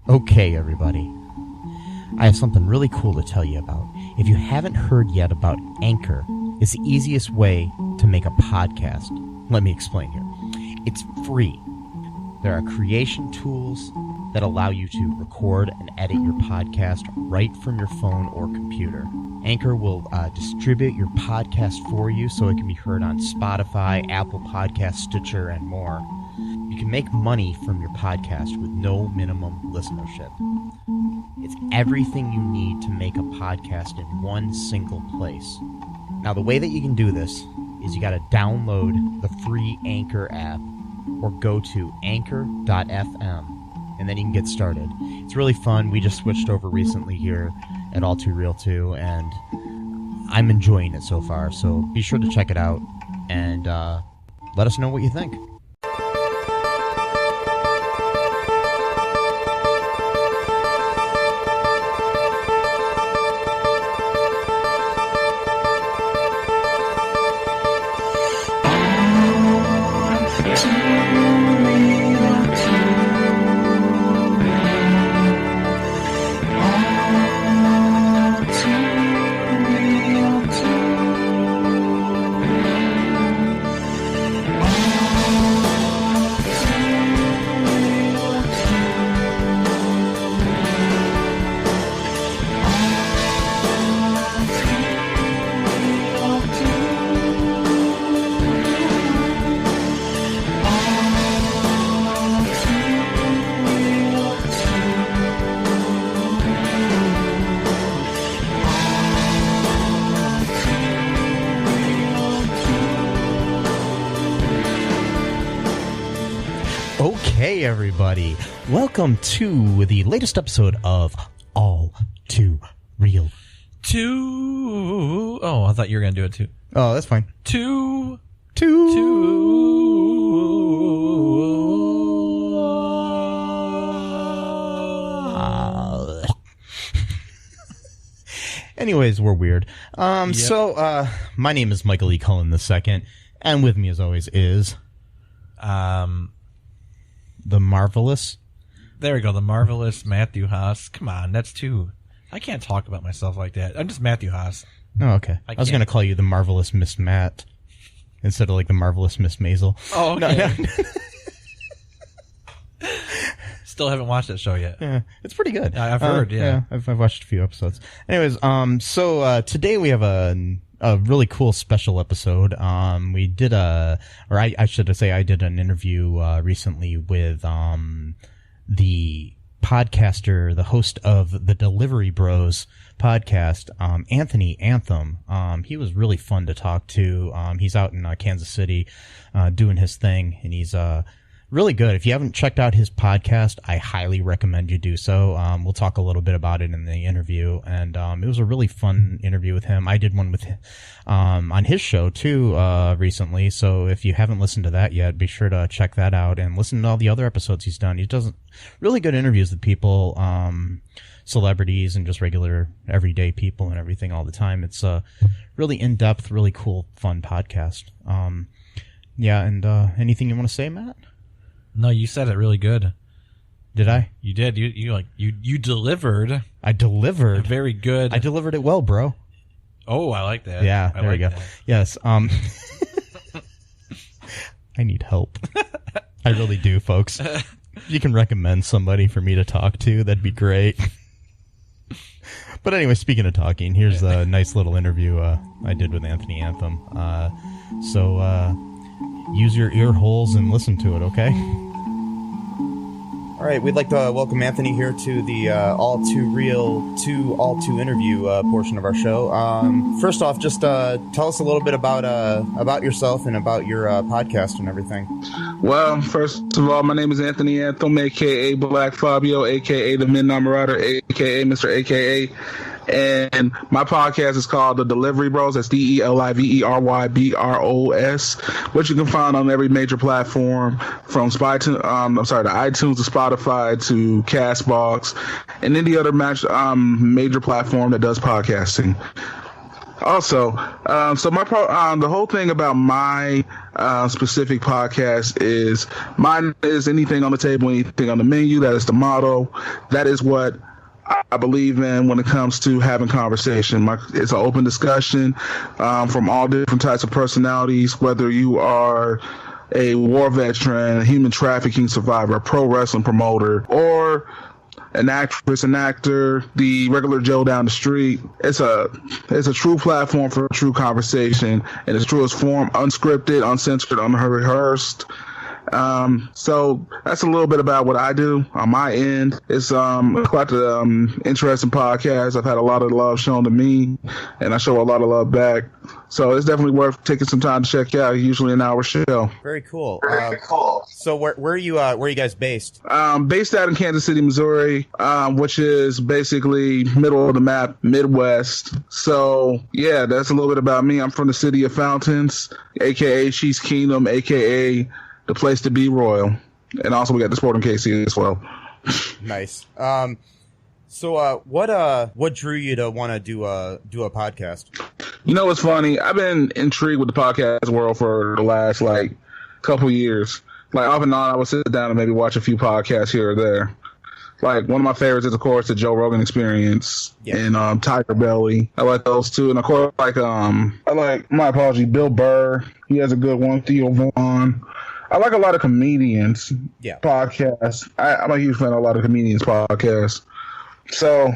Okay, everybody. I have something really cool to tell you about. If you haven't heard yet about Anchor, it's the easiest way to make a podcast. Let me explain here. It's free. There are creation tools that allow you to record and edit your podcast right from your phone or computer. Anchor will distribute your podcast for you so it can be heard on Spotify, Apple Podcasts, Stitcher, and more. You can make money from your podcast with no minimum listenership. It's everything you need to make a podcast in one single place. Now, the way that you can do this is you got to download the free Anchor app or go to anchor.fm, and then you can get started. It's really fun. We just switched over recently here at All Too Real 2, and I'm enjoying it so far. So be sure to check it out and let us know what you think. Hey everybody, welcome to the latest episode of All Too Real 2. Oh, I thought you were going to do it too. Oh, that's fine. 2. Anyways, we're weird. Yep. So, my name is Michael E. Cullen II, and with me as always is... The Marvelous. There we go. The Marvelous Matthew Haas. Come on, that's two. I can't talk about myself like that. I'm just Matthew Haas. Oh, okay. I was going to call you the Marvelous Miss Matt instead of like the Marvelous Miss Maisel. Oh, okay. No. Still haven't watched that show yet. Yeah, it's pretty good. I've heard, yeah. I've watched a few episodes. Anyways, so today we have a really cool special episode. We did I should say I did an interview recently with the podcaster, the host of the DeliveryBros podcast, Anthony Anthem. He was really fun to talk to. He's out in Kansas City doing his thing, and he's really good. If you haven't checked out his podcast, I highly recommend you do so. We'll talk a little bit about it in the interview, and it was a really fun interview with him. I did one with on his show too recently, so if you haven't listened to that yet, be sure to check that out and listen to all the other episodes he's done. He does really good interviews with people, celebrities, and just regular everyday people and everything all the time. It's a really in-depth, really cool, fun podcast. Yeah, and anything you want to say, Matt? No, you said it really good. Did I? You did. You delivered. I delivered. Very good. I delivered it well, bro. Oh, I like that. Yeah, there we go. That. Yes. I need help. I really do, folks. If you can recommend somebody for me to talk to, that'd be great. But anyway, speaking of talking, here's a nice little interview I did with Anthony Anthem. So use your ear holes and listen to it, okay? All right, we'd like to welcome Anthony here to the All Too Real 2 All Too interview portion of our show. First off, just tell us a little bit about yourself and about your podcast and everything. Well, first of all, my name is Anthony Anthem, a.k.a. Black Fabio, a.k.a. the Midnight Marauder, a.k.a. Mr. A.k.a. And my podcast is called The DeliveryBros. That's DeliveryBros, which you can find on every major platform from to iTunes to Spotify to Castbox and any other major platform that does podcasting. Also, so the whole thing about my specific podcast is mine is anything on the table, anything on the menu. That is the motto. That is what I believe in when it comes to having conversation. It's an open discussion from all different types of personalities, whether you are a war veteran, a human trafficking survivor, a pro wrestling promoter, or an actress, an actor, the regular Joe down the street. It's a true platform for true conversation in its truest form, unscripted, uncensored, unrehearsed. So that's a little bit about what I do on my end. It's quite an interesting podcast. I've had a lot of love shown to me, and I show a lot of love back. So it's definitely worth taking some time to check out. Usually an hour show. Very cool. So where are you guys based? Based out in Kansas City, Missouri, which is basically middle of the map, Midwest. So yeah, that's a little bit about me. I'm from the city of Fountains, aka Chiefs Kingdom, aka the place to be royal. And also we got the Sporting KC as well. Nice. So what drew you to want to do a podcast? You know what's funny? I've been intrigued with the podcast world for the last couple years. Off and on, I would sit down and maybe watch a few podcasts here or there. One of my favorites is, of course, the Joe Rogan Experience and Tiger Belly. I like those two, and of course, Bill Burr. He has a good one. Theo Vaughn. I like a lot of comedians podcasts. I'm a huge fan of a lot of comedians podcasts. So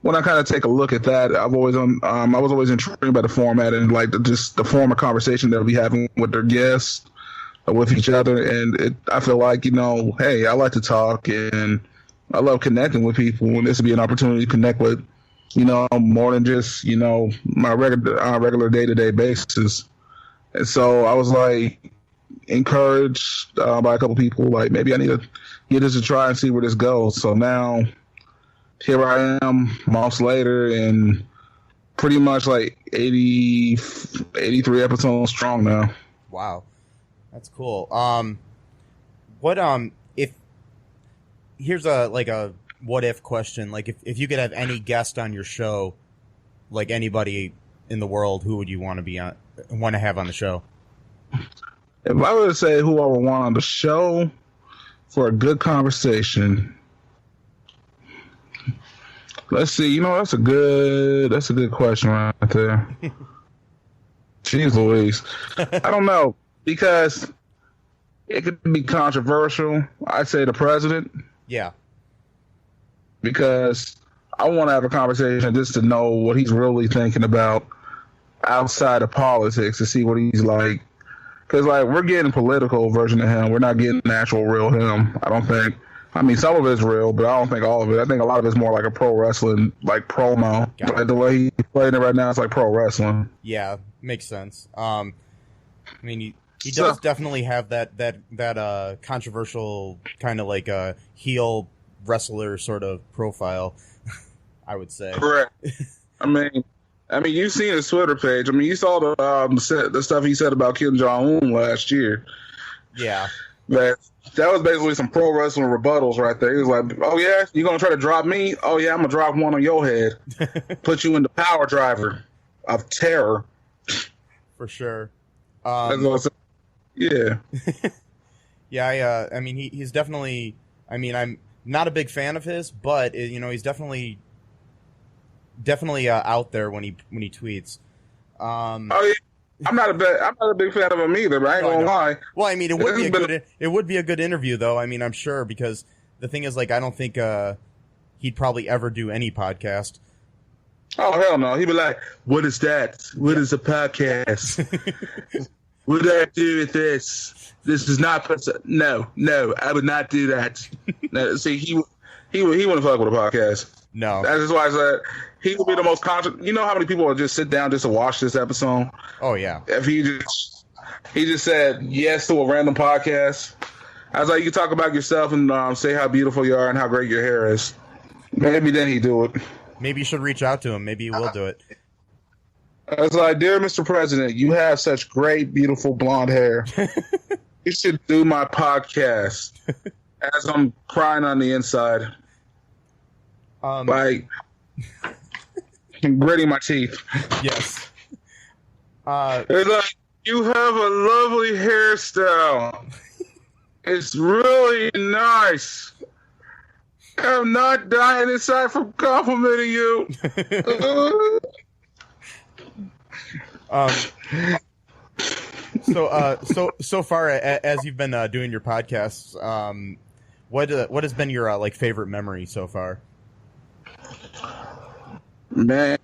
when I kind of take a look at that, I was always intrigued by the format and the form of conversation they'll be having with their guests, with each other. And I feel like, hey, I like to talk and I love connecting with people, and this would be an opportunity to connect with, more than just, my regular day-to-day basis. And so I was encouraged by a couple people, maybe I need to give this a try and see where this goes. So now here I am months later and pretty much 83 episodes strong now. Wow. That's cool. If here's a what if question, if you could have any guest on your show, anybody in the world, who would you want to have on the show? If I were to say who I would want on the show for a good conversation, let's see. That's a good question right there. Jeez Louise. I don't know, because it could be controversial. I'd say the president. Yeah. Because I want to have a conversation just to know what he's really thinking about outside of politics, to see what he's like. Because, we're getting a political version of him. We're not getting the actual real him, I don't think. I mean, some of it's real, but I don't think all of it. I think a lot of it's more like a pro wrestling, promo. The way he's playing it right now, it's like pro wrestling. Yeah, makes sense. I mean, he does definitely have that controversial kind of heel wrestler sort of profile, I would say. Correct. I mean, you've seen his Twitter page. I mean, you saw the stuff he said about Kim Jong-un last year. Yeah. That was basically some pro wrestling rebuttals right there. He was like, oh, yeah, you going to try to drop me? Oh, yeah, I'm going to drop one on your head. Put you in the power driver of terror. For sure. That's what I said. Yeah. Yeah, I mean, he's definitely... I mean, I'm not a big fan of his, but, he's definitely out there when he tweets. Oh, yeah. I'm not a big fan of him either, but I ain't gonna lie. Well, I mean, it would be a good interview, though. I mean, I'm sure, because the thing is, I don't think he'd probably ever do any podcast. Oh, hell no. He'd be like, what is that? What is a podcast? What do I do with this? This is not... No, I would not do that. No, see, he wouldn't fuck with a podcast. No. That's just why I said he would be the most You know how many people would just sit down just to watch this episode? Oh, yeah. If he just said yes to a random podcast. I was like, you can talk about yourself and say how beautiful you are and how great your hair is. Maybe then he'd do it. Maybe you should reach out to him. Maybe he will do it. I was like, dear Mr. President, you have such great, beautiful blonde hair. You should do my podcast. As I'm crying on the inside. Gritting my teeth. Yes. It's like, you have a lovely hairstyle. It's really nice. I'm not dying inside from complimenting you. So far as you've been doing your podcasts, what has been your like favorite memory so far? Man.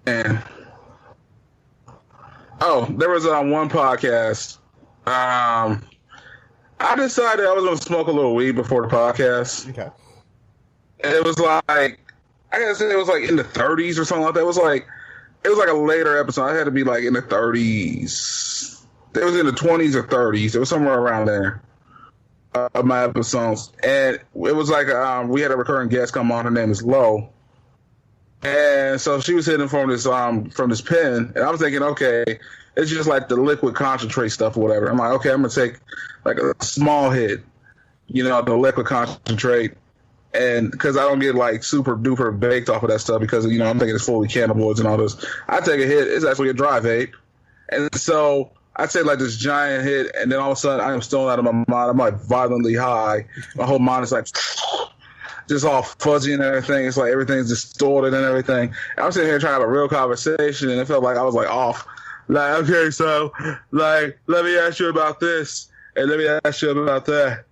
Oh, there was one podcast. I decided I was going to smoke a little weed before the podcast. Okay. And it was like, I gotta say, it was like in the 30s or something like that. It was like a later episode. I had to be like in the 30s. It was in the 20s or 30s. It was somewhere around there of my episodes. And it was like we had a recurring guest come on. Her name is Lo. And so she was hitting from this pen. And I was thinking, okay, it's just like the liquid concentrate stuff or whatever. I'm like, okay, I'm going to take like a small hit, the liquid concentrate. And because I don't get like super duper baked off of that stuff because, I'm thinking it's fully cannabinoids and all this. I take a hit. It's actually a dry vape. And so I take like this giant hit. And then all of a sudden I am stoned out of my mind. I'm like violently high. My whole mind is like just all fuzzy and everything. It's like everything's distorted and everything. And I'm sitting here trying to have a real conversation. And it felt like I was like off. Like, okay, so like, let me ask you about this. And let me ask you about that.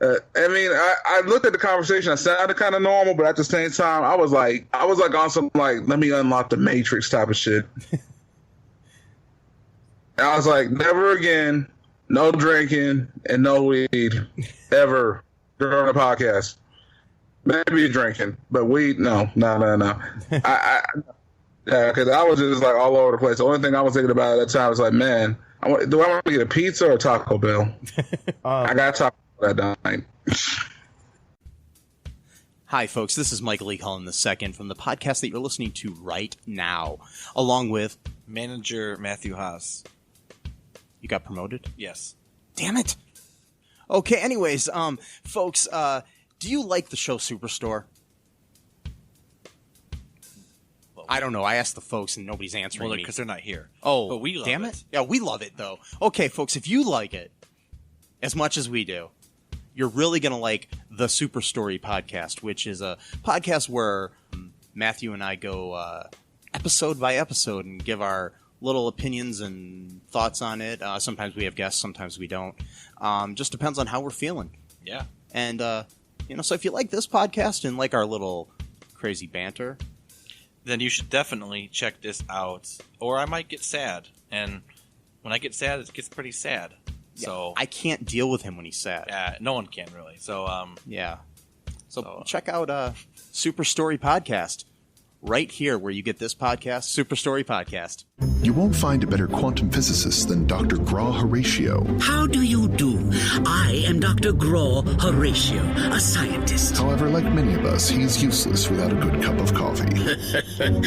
I looked at the conversation. I sounded kind of normal, but at the same time, I was like on some like, let me unlock the Matrix type of shit. And I was like, never again, no drinking and no weed ever during a podcast. Maybe drinking, but weed, no. Yeah, because I was just like all over the place. The only thing I was thinking about at that time was like, man, do I want to get a pizza or a Taco Bell? I got Taco Bell that night. Hi, folks. This is Michael E. Cullen II from the podcast that you're listening to right now, along with manager Matthew Haas. You got promoted? Yes. Damn it. Okay. Anyways, folks, do you like the show Superstore? I don't know. I asked the folks and nobody's answering me. Because they're not here. Oh, but we love damn it. Yeah, we love it, though. Okay, folks, if you like it as much as we do, you're really going to like the Super Story podcast, which is a podcast where Matthew and I go episode by episode and give our little opinions and thoughts on it. Sometimes we have guests, sometimes we don't. Just depends on how we're feeling. Yeah. And, so if you like this podcast and like our little crazy banter, then you should definitely check this out. Or I might get sad. And when I get sad, it gets pretty sad. Yeah, so I can't deal with him when he's sad. Yeah, no one can really. So yeah. So check out Super Story Podcast. Right here where you get this podcast, Super Story Podcast. You won't find a better quantum physicist than Dr. Gra Horatio. How do you do? I am Dr. Gra Horatio, a scientist. However, like many of us, he's useless without a good cup of coffee.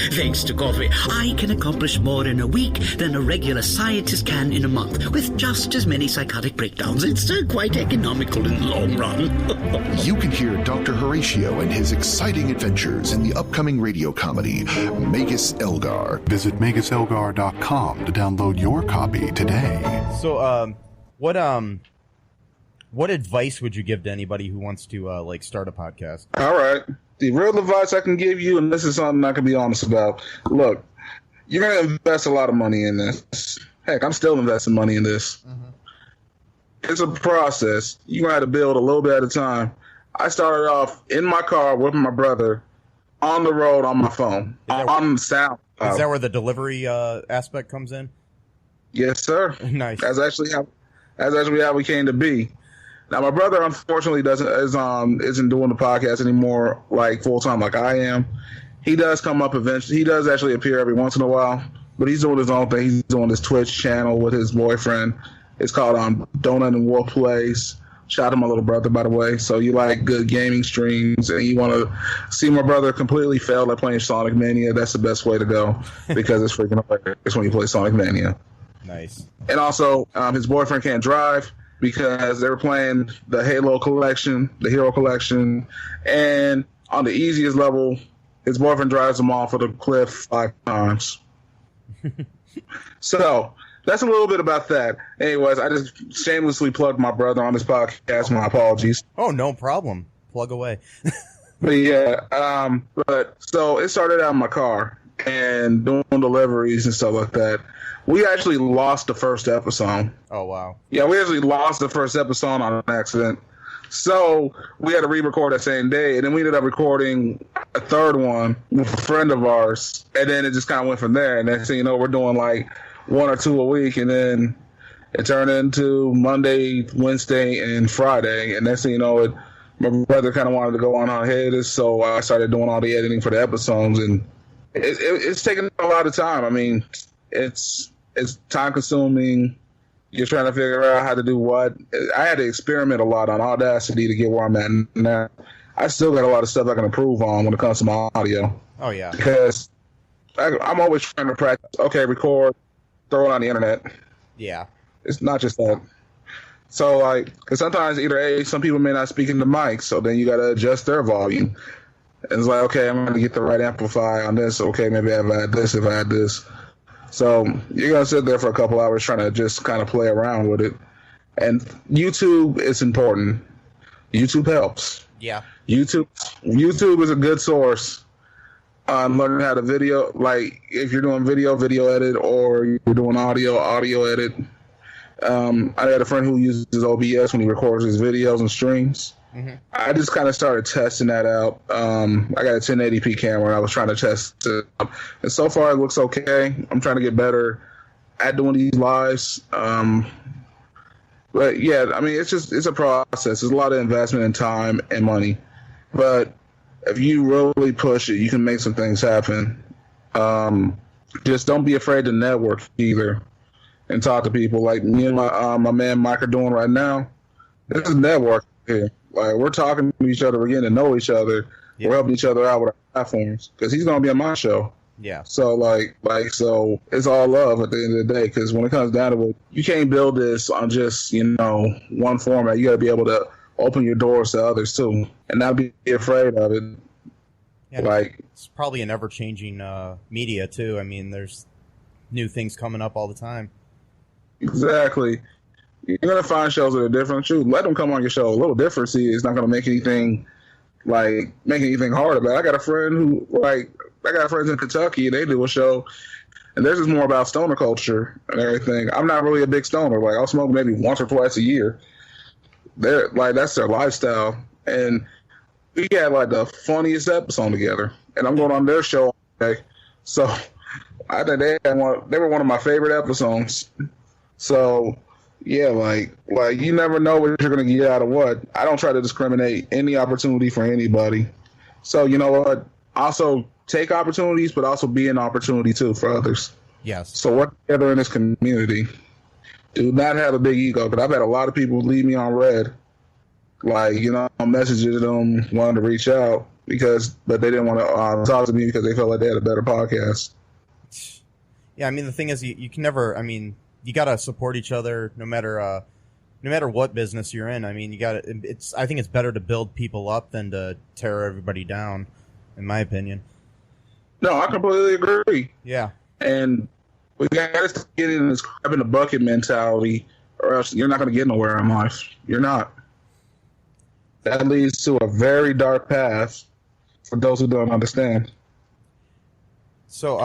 Thanks to coffee, I can accomplish more in a week than a regular scientist can in a month, with just as many psychotic breakdowns. It's quite economical in the long run. You can hear Dr. Horatio and his exciting adventures in the upcoming radio comedy, Magus Elgar. Visit MagusElgar.com to download your copy today. So, what advice would you give to anybody who wants to start a podcast? All right, the real advice I can give you, and this is something I can be honest about. Look, you're gonna invest a lot of money in this. Heck, I'm still investing money in this. Mm-hmm. It's a process. You're gonna have to build a little bit at a time. I started off in my car with my brother, on the road, on my phone, on sound. Is that where the delivery aspect comes in? Yes, sir. Nice. That's actually how we came to be. Now, my brother unfortunately isn't doing the podcast anymore, like full time, like I am. He does come up eventually. He does actually appear every once in a while, but he's doing his own thing. He's doing his Twitch channel with his boyfriend. It's called Donut and Wolf Plays. Shout out to my little brother, by the way. So you like good gaming streams and you want to see my brother completely fail at playing Sonic Mania, that's the best way to go because it's freaking hilarious when you play Sonic Mania. Nice. And also, his boyfriend can't drive because they were playing the Halo collection, the Hero collection, and on the easiest level, his boyfriend drives him off of the cliff 5 times. So that's a little bit about that. Anyways, I just shamelessly plugged my brother on this podcast. My apologies. Oh, no problem. Plug away. But yeah, but so it started out in my car and doing deliveries and stuff like that. We actually lost the first episode. Oh, wow. Yeah, we actually lost the first episode on an accident. So we had to re-record that same day, and then we ended up recording a third one with a friend of ours, and then it just kind of went from there. And then, so, you know, we're doing like 1 or 2 a week, and then it turned into Monday, Wednesday, and Friday. And next thing you know, my brother kind of wanted to go on hiatus, so I started doing all the editing for the episodes, and it's taken a lot of time. I mean, it's time-consuming. You're trying to figure out how to do what. I had to experiment a lot on Audacity to get where I'm at now. I still got a lot of stuff I can improve on when it comes to my audio. Oh, yeah. Because I'm always trying to practice. Okay, record, throw it on the internet. Yeah. It's not just that. So, like, because sometimes either some people may not speak into mics, so then you got to adjust their volume. And it's like, okay, I'm going to get the right amplifier on this. Okay, maybe if I add this. So you're going to sit there for a couple hours trying to just kind of play around with it. And YouTube is important. YouTube helps. Yeah. YouTube is a good source on learning how to video. Like if you're doing video edit, or you're doing audio edit. I had a friend who uses OBS when he records his videos and streams. Mm-hmm. I just kind of started testing that out. I got a 1080p camera, and I was trying to test it. And so far, it looks okay. I'm trying to get better at doing these lives. But yeah, I mean, it's a process. There's a lot of investment in time and money. But if you really push it, you can make some things happen. Just don't be afraid to network either and talk to people. Like me and my man Mike are doing right now. This is network here. Like, we're talking to each other, we're getting to know each other. Yeah. We're helping each other out with our platforms because he's going to be on my show. Yeah. So, so it's all love at the end of the day, because when it comes down to it, you can't build this on just, one format. You got to be able to open your doors to others, too, and not be afraid of it. Yeah, it's probably an ever-changing media, too. I mean, there's new things coming up all the time. Exactly. You're going to find shows that are different. Shoot, let them come on your show. A little different, see, it's not going to make anything hard about it. I got a friend who, I got friends in Kentucky, and they do a show, and theirs is more about stoner culture and everything. I'm not really a big stoner. Like, I'll smoke maybe once or twice a year. That's their lifestyle. And we had, the funniest episode together. And I'm going on their show. Okay? So, I think they were one of my favorite episodes. So, yeah, you never know what you're going to get out of what. I don't try to discriminate any opportunity for anybody. So, you know what? Also, take opportunities, but also be an opportunity, too, for others. Yes. So work together in this community. Do not have a big ego, because I've had a lot of people leave me on red. Messages them, wanting to reach out, but they didn't want to talk to me because they felt like they had a better podcast. Yeah, I mean, the thing is, you can never, you got to support each other no matter what business you're in. I mean, I think it's better to build people up than to tear everybody down, in my opinion. No, I completely agree. Yeah. And we got to get in this crab in the bucket mentality, or else you're not going to get nowhere in life. You're not. That leads to a very dark path for those who don't understand. So,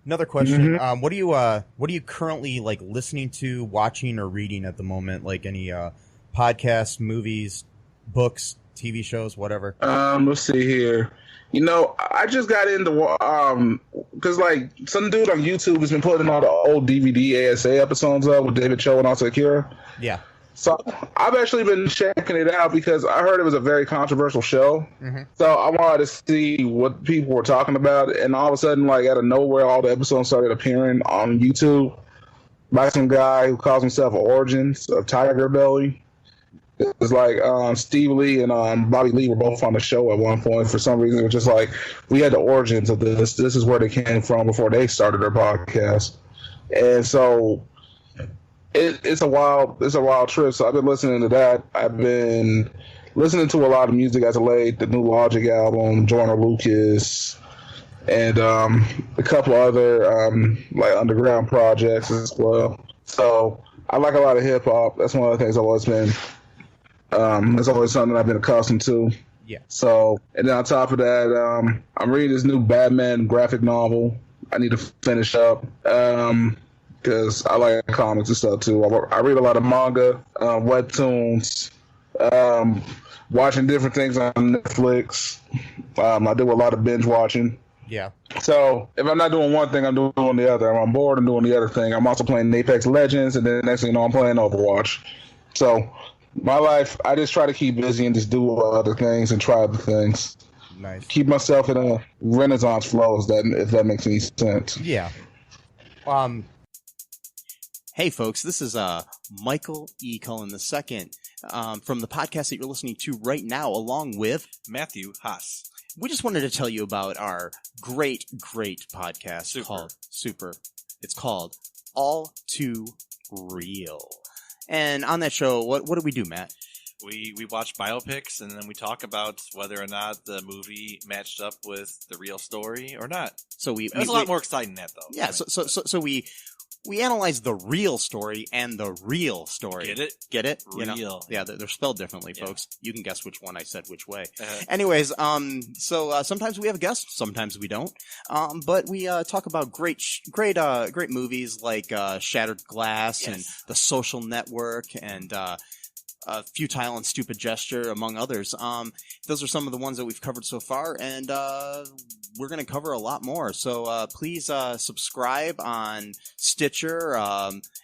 another question. Mm-hmm. What are you currently listening to, watching, or reading at the moment? Like any podcasts, movies, books, TV shows, whatever. Let's see here. I just got into because some dude on YouTube has been putting all the old DVD ASA episodes up with David Cho and also Akira. Yeah. So I've actually been checking it out because I heard it was a very controversial show. Mm-hmm. So I wanted to see what people were talking about, and all of a sudden, out of nowhere, all the episodes started appearing on YouTube by some guy who calls himself Origins of Tiger Belly. It's Steve Lee and Bobby Lee were both on the show at one point. For some reason, it was just we had the origins of this. This is where they came from before they started their podcast, and so. It's a wild trip. So I've been listening to that. I've been listening to a lot of music as of late. The new Logic album, Joyner Lucas, and a couple other like underground projects as well. So I like a lot of hip hop. That's one of the things I've always been. It's always something I've been accustomed to. Yeah. So, and then on top of that, I'm reading this new Batman graphic novel. I need to finish up because I like comics and stuff too. I read a lot of manga, webtoons, watching different things on Netflix. I do a lot of binge watching. Yeah. So if I'm not doing one thing, I'm doing the other. If I'm bored, I'm doing the other thing. I'm also playing Apex Legends, and then next thing you know, I'm playing Overwatch. So my life, I just try to keep busy and just do other things and try other things. Nice. Keep myself in a renaissance flow, if that makes any sense. Yeah. Hey, folks, this is Michael E. Cullen II from the podcast that you're listening to right now, along with Matthew Haas. We just wanted to tell you about our great podcast called Super. It's called All Too Real. And on that show, what do we do, Matt? We watch biopics, and then we talk about whether or not the movie matched up with the real story or not. So it was a lot more exciting than that, though. Yeah, so we analyze the real story and the real story. Get it? Get it? Real. You know? Yeah, they're spelled differently, folks. You can guess which one I said which way. Uh-huh. Anyways, so sometimes we have a guest, sometimes we don't. But we talk about great movies like Shattered Glass and The Social Network and Futile and Stupid Gesture, among others. Those are some of the ones that we've covered so far, and we're going to cover a lot more. So please subscribe on Stitcher,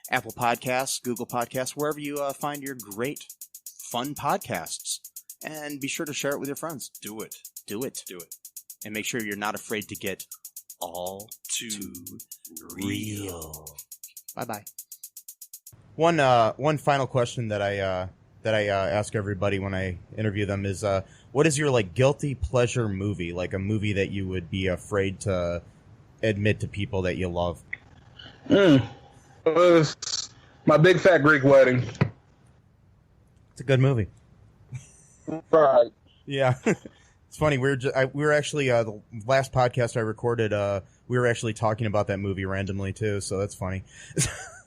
Apple Podcasts, Google Podcasts, wherever you find your great, fun podcasts. And be sure to share it with your friends. Do it. Do it. Do it. And make sure you're not afraid to get all too real. Bye-bye. One final question that I ask everybody when I interview them is, what is your guilty pleasure movie? Like a movie that you would be afraid to admit to people that you love? My Big Fat Greek Wedding. It's a good movie. Right. Yeah. It's funny. We were actually the last podcast I recorded. We were actually talking about that movie randomly too. So that's funny.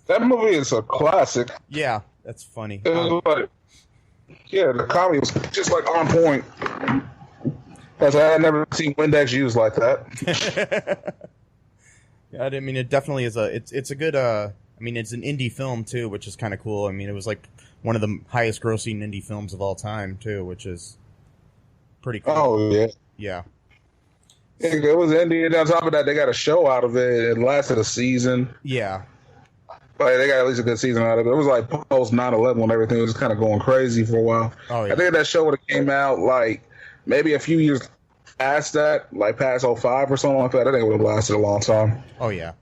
That movie is a classic. Yeah, that's funny. Yeah, the comedy was just on point. Because I had never seen Windex used like that. Yeah, I mean, it definitely is it's a good, it's an indie film too, which is kind of cool. I mean, it was one of the highest grossing indie films of all time too, which is pretty cool. Oh, yeah. Yeah. It was indie, and on top of that, they got a show out of it. It lasted a season. Yeah. But they got at least a good season out of it. It was post 9/11 when everything was just kind of going crazy for a while. Oh, yeah. I think that show would have came out maybe a few years past that, past 05 or something like that. I think it would have lasted a long time. Oh yeah.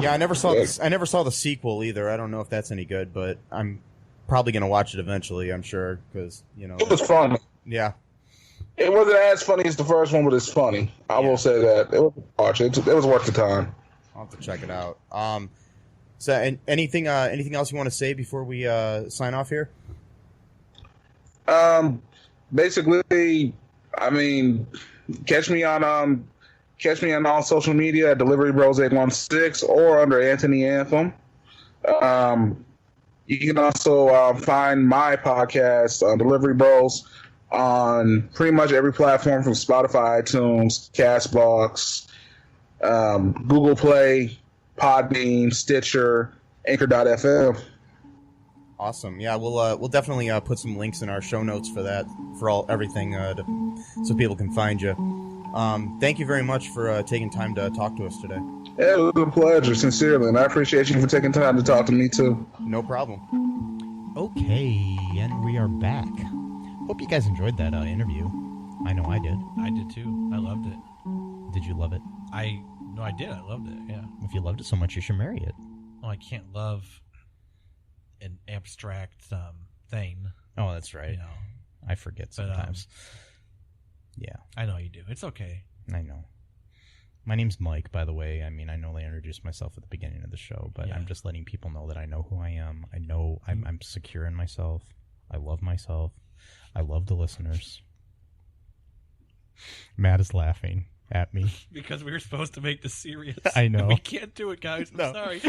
Yeah, I never saw this. I never saw the sequel either. I don't know if that's any good, but I'm probably gonna watch it eventually. I'm sure because it was fun. Yeah. It wasn't as funny as the first one, but it's funny. I will say that it was watch. It was worth the time. I'll have to check it out. So, anything else you want to say before we sign off here? Basically, catch me on all social media at DeliveryBros816 or under Anthony Anthem. You can also find my podcast on Delivery Bros on pretty much every platform from Spotify, iTunes, Castbox, Google Play, Podbean, Stitcher, Anchor.fm. Awesome. Yeah, we'll definitely put some links in our show notes for that, for everything, so people can find you. Thank you very much for taking time to talk to us today. Yeah, it was a pleasure, sincerely, and I appreciate you for taking time to talk to me too. No problem. Okay, and we are back. Hope you guys enjoyed that interview. I know I did. I did too. I loved it. Did you love it? No, I did. I loved it. Yeah. If you loved it so much, you should marry it. Oh, I can't love an abstract thing. Oh, that's right. You know. I forget sometimes. Yeah. I know you do. It's okay. I know. My name's Mike, by the way. I mean, I know I introduced myself at the beginning of the show, but I'm just letting people know that I know who I am. I know I'm secure in myself. I love myself. I love the listeners. Matt is laughing at me. Because we were supposed to make this serious. I know. We can't do it, guys. I'm No. sorry.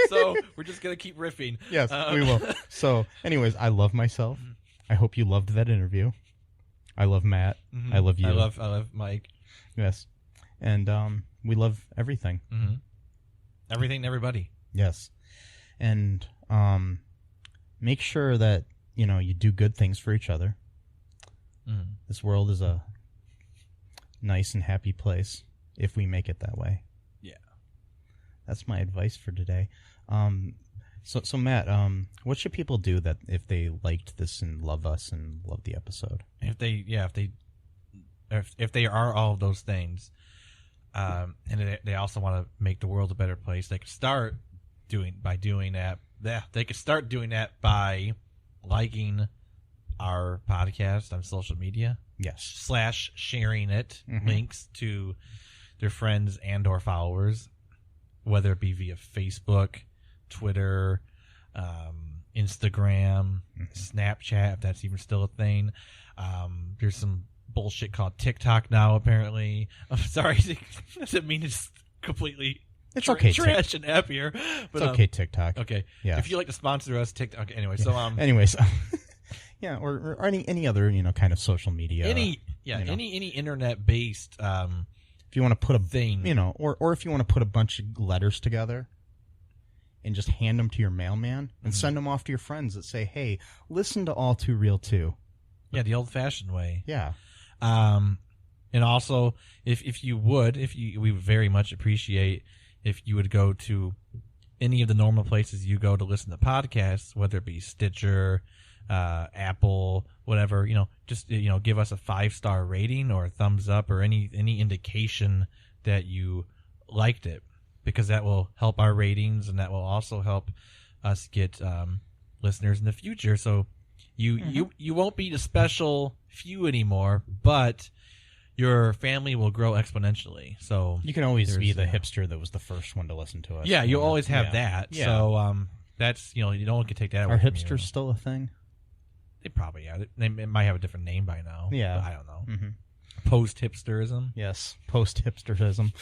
So we're just going to keep riffing. Yes, we will. So, anyways, I love myself. I hope you loved that interview. I love Matt. I love you. I love Mike. Yes. And we love everything. Mm-hmm. Everything and everybody. Yes. And make sure that, you do good things for each other. Mm. This world is a nice and happy place if we make it that way. Yeah. That's my advice for today. So Matt, what should people do that if they liked this and love us and love the episode? If they are all of those things, and they also want to make the world a better place, they could start doing that. Yeah, they could start doing that by liking our podcast on social media. Yes. / sharing it, links to their friends and or followers, whether it be via Facebook, Twitter, Instagram, Snapchat, if that's even still a thing. There's some bullshit called TikTok now, apparently. I'm sorry. I didn't mean to just completely trash an app here. But, it's okay, TikTok. Okay. Yeah. If you'd like to sponsor us, TikTok. Okay, anyway, so... Anyways... Yeah, or any other kind of social media. Any internet based. If you want to put a thing, or if you want to put a bunch of letters together and just hand them to your mailman and send them off to your friends that say, "Hey, listen to All Too Real Too." Yeah, the old fashioned way. Yeah. And also, if you would very much appreciate if you would go to any of the normal places you go to listen to podcasts, whether it be Stitcher, Apple, whatever, just give us a 5-star rating or a thumbs up or any indication that you liked it, because that will help our ratings and that will also help us get listeners in the future. So you won't be the special few anymore, but your family will grow exponentially. So you can always be the hipster that was the first one to listen to us. Yeah, you'll always have that. Yeah. So that's no one can take that away. Are from hipsters you. still a thing? They probably are. They might have a different name by now. Yeah, but I don't know. Post-hipsterism. Yes, post-hipsterism.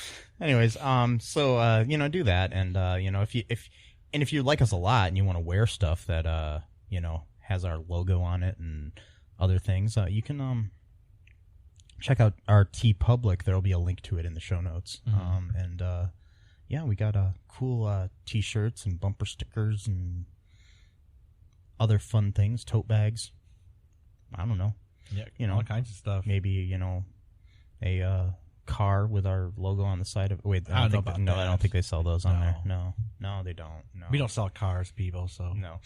Anyways, so do that, and if you like us a lot and you want to wear stuff that has our logo on it and other things, you can check out our TeePublic. There'll be a link to it in the show notes. We got cool T-shirts and bumper stickers and other fun things, tote bags. I don't know. Yeah, all kinds of stuff. Maybe, a car with our logo on the side of it. Wait, I don't think they sell those on there. No, they don't. No. We don't sell cars, people, so. No.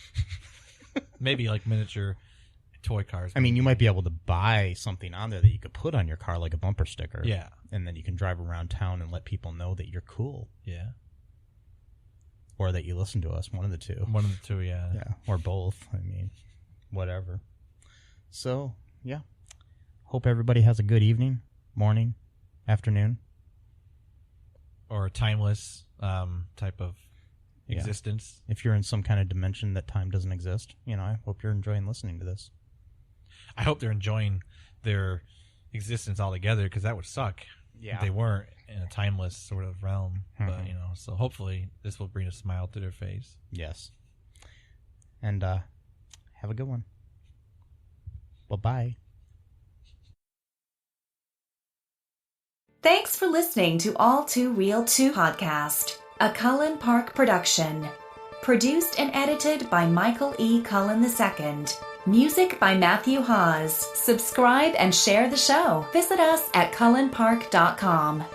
Maybe like miniature toy cars. I mean, you might be able to buy something on there that you could put on your car, like a bumper sticker. Yeah. And then you can drive around town and let people know that you're cool. Yeah. Or that you listen to us, one of the two. One of the two, yeah. Yeah, or both. I mean, whatever. So, yeah. Hope everybody has a good evening, morning, afternoon. Or a timeless type of existence. If you're in some kind of dimension that time doesn't exist, I hope you're enjoying listening to this. I hope they're enjoying their existence altogether, because that would suck. Yeah. If they weren't in a timeless sort of realm. But, so hopefully this will bring a smile to their face. Yes. And have a good one. Bye-bye. Thanks for listening to All Too Real 2 podcast, a Cullen Park production. Produced and edited by Michael E. Cullen II. Music by Matthew Hawes. Subscribe and share the show. Visit us at cullenpark.com.